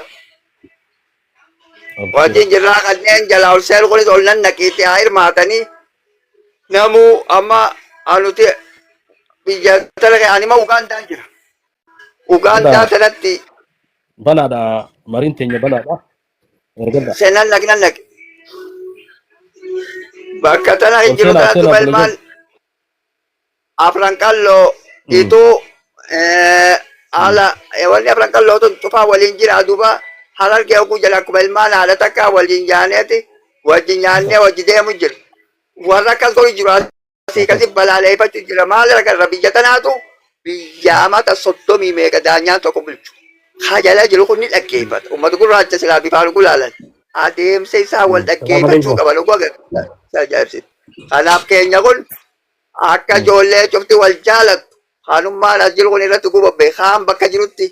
Wajjin jirraa kanneen jalaa ol seenu kunis ol nan naqiitti haa hirmaatanii namuu amma anuti biyya talaga anima Ugaandaan jira. Ugaandaa sanatti banaadha mariin teenya banaadha. Senan lagi. Bakka tana hin jiru kanatti balmaan afran qalloo itu ala wanni afran qalloo tun cufaa waliin jira duuba harargee oguu jala akkuma ilmaan haala takka waliin jaaneeti wajji nyaannee wajji deemu jira. Warra akkas godhu jiru asii kasi balaaleeffachuu jira maal agarra biyya tanaatu biyya amata soddomii meeqa daanyaan tokko bulchu. Hajala jiru kun ni dhaggeeffata. Uummata gurraacha silaa bifaan gulaalan. Adeemsa isaa wal dhaggeeffachuu qaban oguu agarra. Ajaa'ibsiisa. Kanaaf keenya kun akka ijoollee cufti wal jaalatu haanummaan as jiru kun irratti gubabbe kaan bakka jirutti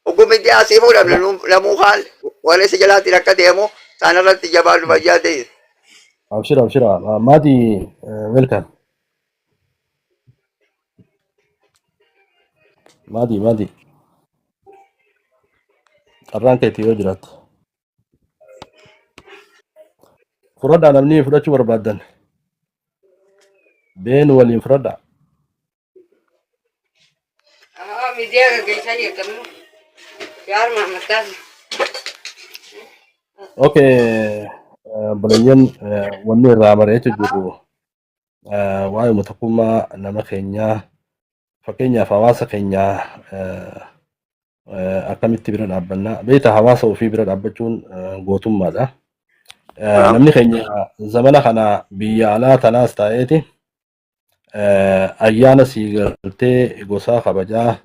ogummi dhiyaasii fuudhamne namuu kaan warra isa jalaatiin akka deemu isaan irratti jabaan nu fayyaa ta'e. Abshira. Maati welcome. Maati. Qarraan keetti yoo jiraatu. Fudhadhaa namni fudhachuu barbaadan. Beenu waliin fudhadhaa. Miidiyaa gaggeessaa jirtamu. Yaar Mahammaddaas. Okay. Balayyan wanni irraa mari'atu jiru waa'ee tokkummaa nama keenyaa fakkeenyaaf hawaasa keenyaa akkamitti bira dhaabbannaa beektaa hawaasa ofii bira dhaabbachuun gootummaadha. Namni keenya zamana kana biyya alaa tanaas ta'eeti ayyaana siigaltee gosaa kabajaa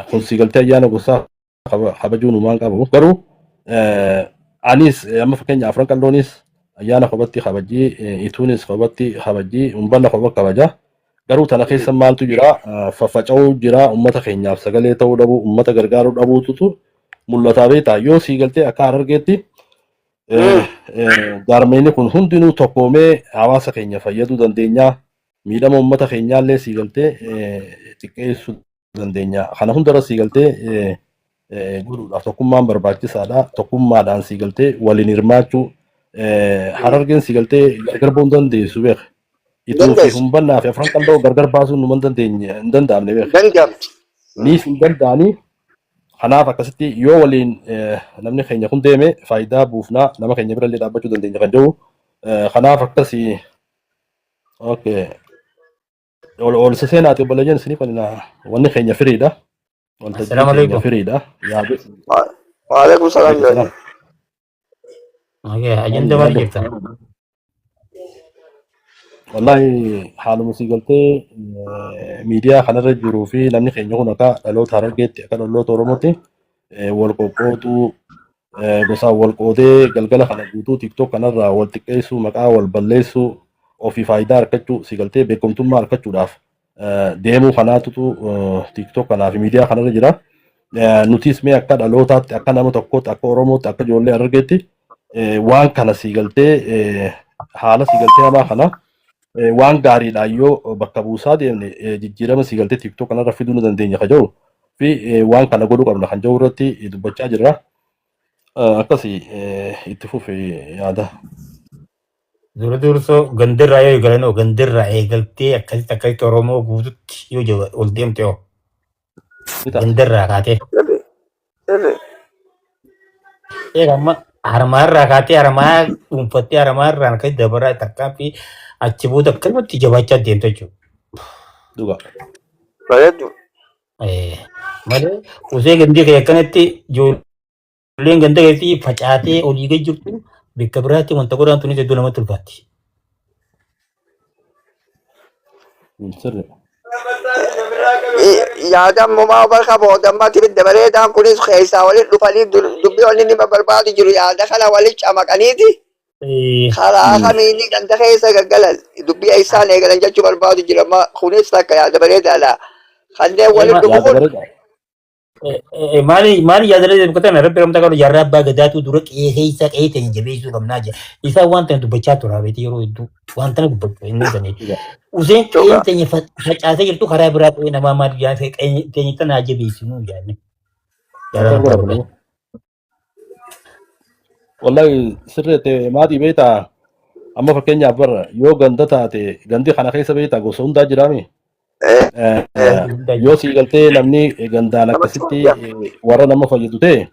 kun siigaltee ayyaana gosaa kabajuun uumaan qabu garuu anis amma fakkeenya afran qalloonis ayyaana kophaatti kabajii ituunis kophaatti kabajii uumbanna kopha kabaja garuu tana keessa maaltu jira faffaca'uu jira uummata keenyaaf sagalee ta'uu dhabuu uummata gargaaruu dhabuutu mul'ataa beektaa yoo siigaltee akka Harargeetti jaarmeenyi kun hundinuu tokkoomee hawaasa keenya fayyaduu dandeenya miidhama uummata keenyaallee siigaltee xiqqeessuu dandeenya kana hundarra siigaltee godhuudhaaf tokkummaan barbaachisaadha tokkummaadhaan siigaltee waliin hirmaachuu Harargeen siigaltee gargar ba'uu dandeessu beeka ituu fi humbannaa fi afran qalloo gargar baasuun nu hin danda'amne beeka niif hin danda'anii kanaaf akkasitti yoo waliin namni keenya kun deeme faayidaa buufnaa nama keenya birallee dhaabbachuu dandeenya kan jedhu kanaaf akkasii okay ol seenaati obboleeyyan isinii falina wanni keenya firiidha Assalamu alaikum. firiidha yaadu Waalaikum salam jani. Okay, ajenda maal jirta? wallahi haaluma siigaltee miidiyaa kanarra jiruu fi namni keenya kun akka dhaloota Harargeetti akka dhaloota Oromootti wal qoqqootuu gosaan wal qoodee galgala kana guutuu tiktok kanarraa wal xiqqeessuu maqaa wal balleessuu ofii faayidaa argachuu siigaltee beekumtummaa argachuudhaaf deemuu kanaatutu tiktok kanaa fi miidiyaa kanarra jira. Nutis mee akka dhalootaatti akka nama tokkootti akka Oromootti akka ijoollee Harargeetti waan kana siigaltee haala siigaltee hamaa kana waan gaariidhaan yoo bakka buusaa deemne jijjiirama siigaltee tiktok kanarra fiduu ni dandeenya kan jedhu fi waan kana godhuu qabna kan jedhu irratti dubbachaa jirra. Akkasii itti fufee yaada. Dura dursoo gandirraa yoo eegalan gandirraa eegaltee akkasitti Oromoo guututti yoo ol deemte yoo gandirraa kaatee. Eega amma harmaarraa kaatee harmaa dhuunfattee harmaarraan kan dabaraa takkaa fi achi booda akkanumatti jabaachaa deemte jechuudha. Dhugaa. Bareedu. Malee usee gandii kee akkanatti ijoolleen ganda keessi facaatee olii gad jirtu bakka biraatti wanta godhaan tunis iddoo namatti ulfaatti. Sirri. Yaada ammumaa bakka boodammatti bidda bareedaan kunis keessaa walitti dhufanii dubbii wanni nima barbaadu jiru yaada kana walitti camaqaniiti. Karaa kamiini ganda keessa gaggalan dubbii isaan eegalan jechuu barbaadu jira kunis takka yaada bareedaadha. Kanneen walitti dhufu kun Maali yaadalee bukkatan rabbi ramta qabu jarraa abbaa gadaatu dura qeessa qeeteen jabeessuu qabnaa jira. Isaan wanta dubbachaa tura beeti yeroo hedduu wanta na dubbatu inni sanii. Useen qeeteen facaasee jirtu karaa biraa ta'ee namaa maal jaasee qeeteen tanaa jabeessinuu jaanne. Wallahi sirreete maatii beektaa amma fakkeenyaaf bara yoo ganda taate gandi kana keessa beektaa gosa hundaa jiraami. Yoo siigaltee namni gandaan akkasitti warra nama fayyadu ta'e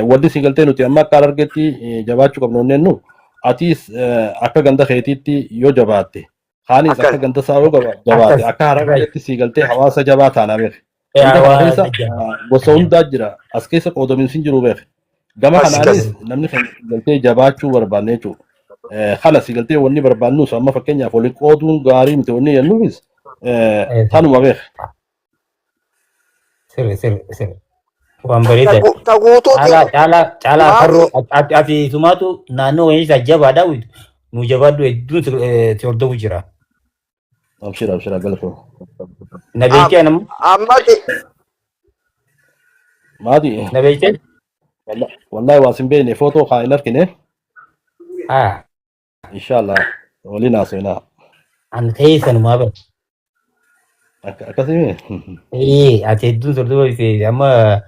wanti siigaltee nuti amma akka Harargeetti jabaachuu qabnu onneennu atis akka ganda keetiitti yoo jabaatte kaanis akka ganda isaa yoo jabaatte akka Harargeetti siigaltee hawaasa jabaa taanaa beeke. Ganda kana keessa gosa hundaa jira as keessa qoodaminsi hin jiru beeke. Gama kanaanis namni kan siigaltee jabaachuu barbaanne jechuudha. Kana siigaltee wanni barbaannus amma fakkeenyaaf waliin qooduun gaarii miti wanni jennuufis tanuma beek. Sirri. Waan bareeda. taguutuuti. Caalaa farroo ati sumaatu naannoo wayii jabaadhaa nu jabaadhu hedduun si hordofu jira. Abshira galatoo. Na beekee nama. Ammati. Maati? Na beekee. Wallahi waa sin beekne footoo kaa hin argine. Inshallah waliin haasofnaa. An ta'ee sanumaa bara. Akkasii Ati hedduun hordofu amma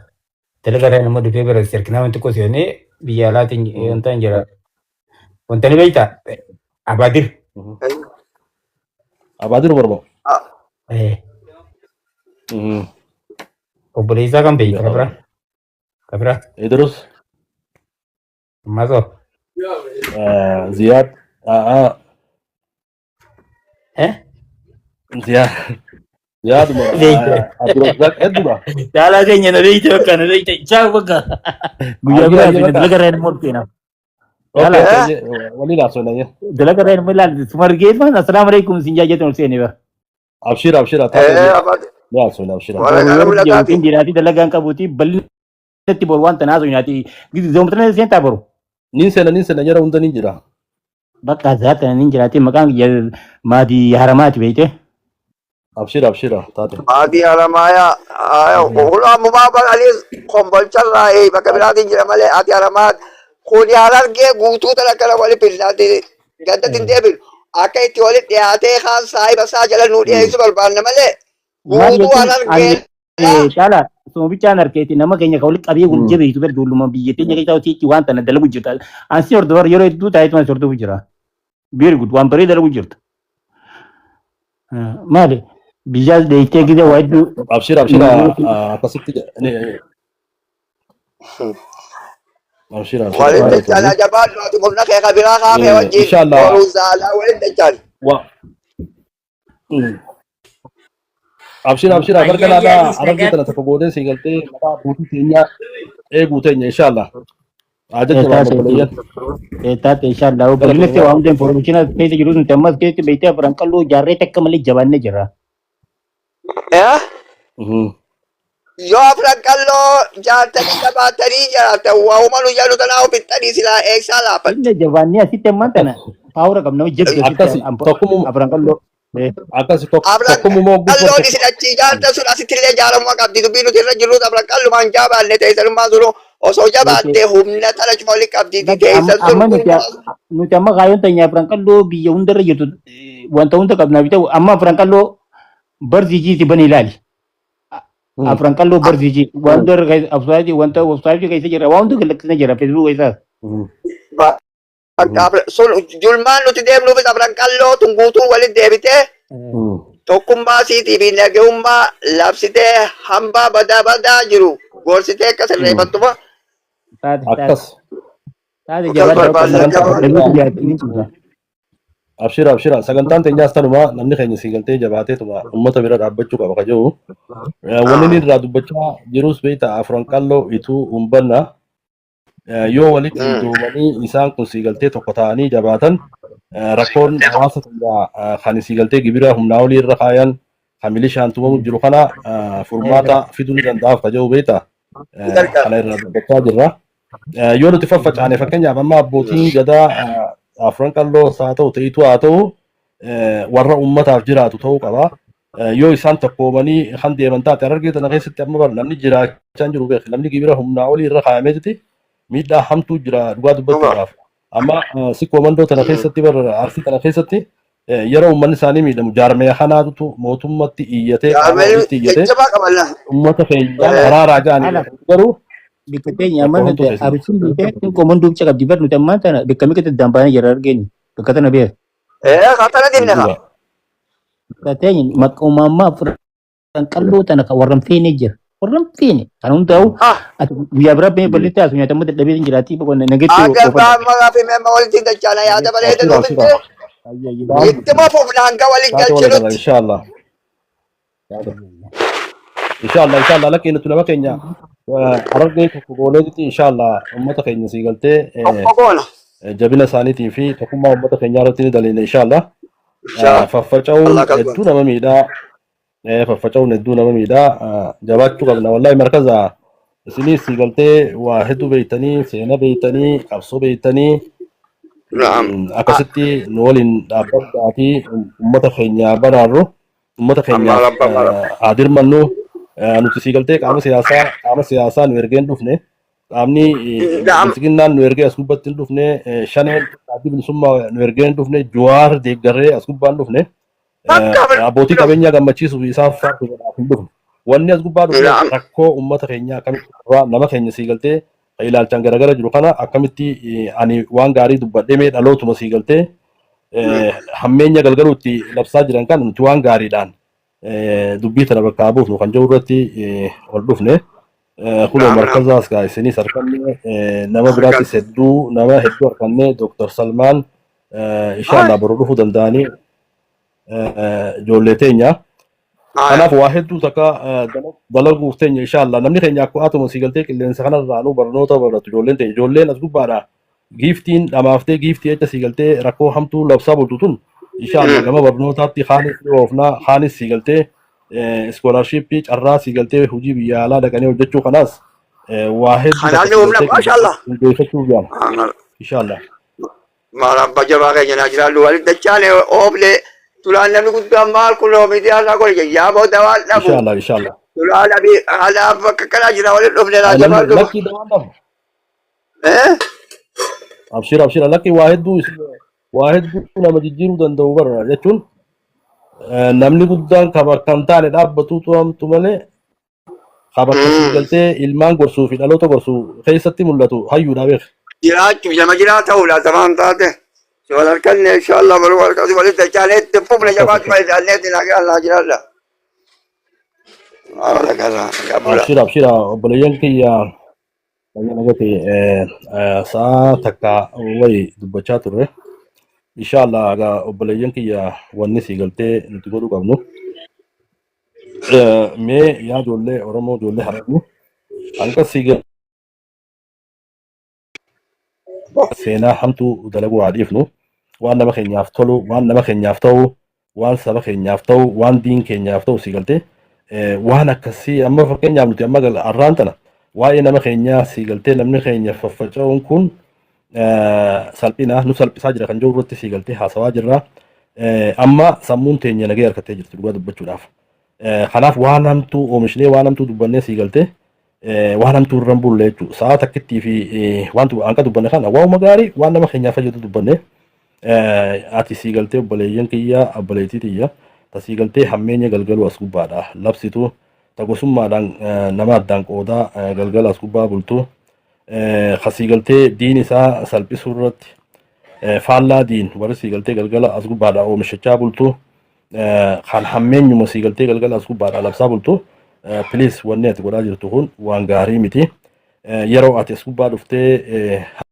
dalagaa nama dhufee bara sirkinaa wanti qoosiyanii biyya alaatiin wanta hin jira. Wanta ni beektaa? Abaadir. Abaadir barbaadu. Obboleessaa kan beektaa kabira. Idrus. Masoo. زياد Eh? زياد زياد Beekte. عبد الرزاق ادبا Caalaa keenya na beekte bakka na beekte. Chaa bakka. Guyyaa عادي biraa عادي fi بقى dalaga irraa hin murteena. اوكي Caalaa اوكي ولي لا سنه dalaga irraa hin ilaalte. Sumar geeffa. Assalaamu alaikum sin jaajetan ol seene ba. ابشر ابشر تاتي لا سنه ابشر Boru yeroo jedhamuutiin jiraati dalagaan qabuuti bal'inatti boru waan tanaa sun nyaati. Zoomtana seentaa boru. نين سنه يرى وندني جرا Bakka zaata nin jiraati maqaan maatii haramaati beekte. ابشر ابشر تاتي Maatii Haramaayaa hulaa mubaabal alis kombolcharraa bakka biraatiin jira malee ati Haramaat kuni Harargee guutuu tana kana wali pilnaati gandatti hin deebinu akka itti walitti dhiyaatee kaan saahiba isaa jala nuu dhiyeessu barbaanna malee Maal guutuu jechuun Harargee caalaa soomichaan harkeetti nama keenya ka walitti qabee wal jabeessu bira dulluma biyya teenya keessa hojii waan tana dalagu jirta. Ansi hordofar yeroo hedduu taa'ee tuma hordofu jira. Beeri gud waan baree dalagu jirta. Maali biyyaas deeyitee gida waa hedduu ابشر ابشر قصدت ابشر ابشر walitti dachaan ajabaan nuti murna kee kabiraa kaafee wajjin Inshallah. ooluu zaalaa walitti dachaan. و ابشر ابشر بركه لا عربي تنا تفقودين سيغلتي متا بوتي تينيا اي بوتين ان شاء الله عادت تمام بقوليات taate inshallah bal'inatti waa hundeen information keessa jiru nuti ammas keessatti beeytee afran qalloo jaarree takka malee jabaannee jirra. Yoo afran qalloo jaartanii jabaatanii jiraatan waa uumanu jedhu tanaa ofittanii silaa eessaa laafan. Inda jabaannee asitti ammaan tana paawura qabna hojjetu Akkasi, tokkummaa- afran qalloo. akasi Afran tokkummaa moo qalloon gubbaa isin achi jaartan sun asittillee jaaramuu qabdi dubbii nuti irra jirruut afran qallumaan jaabaanne teessanummaa sunu osoo jabaattee humna tana cima walitti qabdi teessan sun Amma nuti amma kaayyoon teenyaa afran qalloo biyya hundarra jirtu wanta hunda qabnaaf ta'u amma afran qalloo barsiisiiti bani ilaali. Afran qalloo barsiisi waan hundarra wanta websaayitii keessa jira waan hunda gallaksina jira feesbuuk keessaas. sun julmaan nuti deemnuufis afran qalloo tun guutuu walitti deebitee tokkummaa siitii fi nagahummaa labsitee hambaa badaa badaa jiru gorsitee akka sirreeffattuma. akkas Taate Barbaada. abshira abshira sagantaan teenyaas tanuma namni keenya siigaltee jabaateetuma ummata bira dhaabbachuu qaba ka jiru wanni inni irraa dubbachaa jirus beekta afran qalloo ituu umbanna yoo walitti duumanii isaan kun siigaltee tokko ta'anii jabaatan rakkoon hawaasa teenyaa kan siigaltee gibira humnaa olii irra kaayan kan milishaan tumamu jiru kana furmaata fiduu ni danda'aaf ka jiru beekta kana irraa dubbachaa jirra. Yoo nuti faffacaane fakkeenyaaf amma abbootiin gadaa afran qalloo haa ta'u ta'itu haa ta'u warra ummataaf jiraatu ta'uu qaba. Yoo isaan takkoomanii kan deeman taate Harargee tana keessatti amma bara namni jiraachaa jiru beeku namni gibira humnaa olii irra kaayameeti miidhaa hamtuu jira dhugaa dubbachuudhaaf. Amma si koomandoo tana keessatti bara arsii tana keessatti yeroo uummanni isaanii miidhamu jaarmee kanaatu mootummatti iyyatee uummata keenya araaraa ja'anii garuu bikka keenya amma nuti abisiin beekee komandoo bicha qabdi bar nuti ammaa tana bikka mikkatti dambaanii jira argeenyu bakka tana beeku. Katana dinne ka. Bikka keenya maqumammaa afran qalloo tana kan warran feenee jira. Warran feene kan hundaa'u guyyaa biraa bee bal'ittaa asuma nyaatamuu dadhabee hin jiraatii boqonna nageetti. Agabaa magaa fi memma walitti dachaana yaada bareeda nuufite. Ittuma fufnaan ka waliin galchinutti. Inshallah. Inshallah lakki nuti nama keenya Harargee tokko gooneeti inshallah uummata keenya siigaltee jabina isaaniitii fi tokkummaa uummata keenyaa irratti ni daleena inshallah. Faffaca'uun hedduu nama miidhaa. Faffaca'uun hedduu nama miidhaa. Jabaachuu qabna wallahi markaza isinii siigaltee waa hedduu beeytanii seenaa beeytanii qabsoo beeytanii akkasitti nu waliin dhaabbachaa fi uummata keenya baraarru uummata keenya hadirmannu nuti siigaltee qaama siyaasaa nu ergeen dhufne qaamni bilisiginnaan nu ergee as gubbatti hin dhufne shaneen dhaabbii bilisummaa nu ergeen dhufne Jawaar deeggarree as gubbaan dhufne abbootii qabeenyaa gammachiisuuf isaaf faarsuudhaaf hin dhufne wanni as gubbaa dhufne rakkoo uummata keenyaa akkamitti nama keenya siigaltee ilaalchaan garagara jiru kana akkamitti ani waan gaarii dubbadhee mee dhalootuma siigaltee hammeenya galgaluutti labsaa jiran kan nuti waan gaariidhaan dubbii tana bakka buufnu kan jiru irratti ol dhufne كل نعم نعم مركز أسكا سني سركني نما براتي أركض سدو نما هدو أركني دكتور سلمان إن شاء الله هاي بروحه دنداني جولتين هاي kanaaf waa hedduu takka dalaguuf teenya inshallah namni keenya akkuma atomo siigaltee qilleensa kanarraanuu barnoota baratu ijoolleen as gubbaadha giiftiin dhamaaftee giiftii jecha siigaltee rakkoo hamtuu labsaa bultu tun inshallah gama barnootaatti kaanis oofnaa kaanis siigaltee iskoolaarshiippii carraa siigaltee hojii biyya alaa dhaqanii hojjechuu kanaas waa hedduu takka خلاني ومنا siigaltee ما شاء الله qindeeffachuu jaam inshallah ما رب جبا كي ناجر له ولد دچانه اوبله تلان نمي قدام مال كله ميديا لا كل يا بو دوال نبو inshallah inshallah تلان ابي على كلا جرا ولد اوبله لا جبا له lakkii dawaandam ايه abshir abshir lakkii waa hedduu nama jijjiiruu danda'u bara jechuun namni guddaan kaba kan taane dhaabbatuutu hamtu malee kaba akka siigaltee ilmaan gorsuu fi dhaloota gorsuu keessatti mul'atu hayyuudha beek. جراج جما جرا ولا تمام تاته سؤال الكن ان شاء الله برو الكن ولد دچانه تفوم جبا ما يدالنه تنا الله جرا لا الله كذا قبل Abshira abshira obboleeyyan kiyya biyya nagati sa'a takka wayi dubbachaa turre. Inshallah egaa obboleeyyan kiyya wanni siigaltee nuti godhuu qabnu. Mee yaa ijoollee Oromoo ijoollee Harargee hanga siigaltee seenaa hamtuu dalaguu haa dhiifnu waan nama keenyaaf tolu waan nama keenyaaf ta'u waan saba keenyaaf ta'u waan diin keenyaaf ta'u siigaltee waan akkasii amma fakkeenyaaf nuti amma har'aan tana waa'ee nama keenyaa siigaltee namni keenya faffaca'uun kun salphina nu salphisaa jira kan jiru irratti siigaltee haasawaa jirra amma sammuun teenya nagee harkattee jirti dhugaa dubbachuudhaaf kanaaf waan hamtuu oomishnee waan hamtuu dubbannee siigaltee waan hamtuu irra hin bulle jechuudha. Sa'a takkittii fi wanti hanqa dubbanne kana waa'uma gaarii waan nama keenyaaf fayyadu dubbanne ati siigaltee obboleeyyan kiyya obboleettii tiyya ta siigaltee hammeenya galgaluu as gubbaadha labsitu ta gosummaadhaan nama addaan qoodaa galgala as gubbaa bultu ka siigaltee diin isaa salphisuu irratti faallaa diin warri siigaltee galgala as gubbaadha oomishachaa bultu kan hammeenyuma siigaltee galgala as gubbaadha labsaa bultu. Please wanni ati godhaa jirtu kun waan gaarii miti yeroo ati as gubbaa dhuftee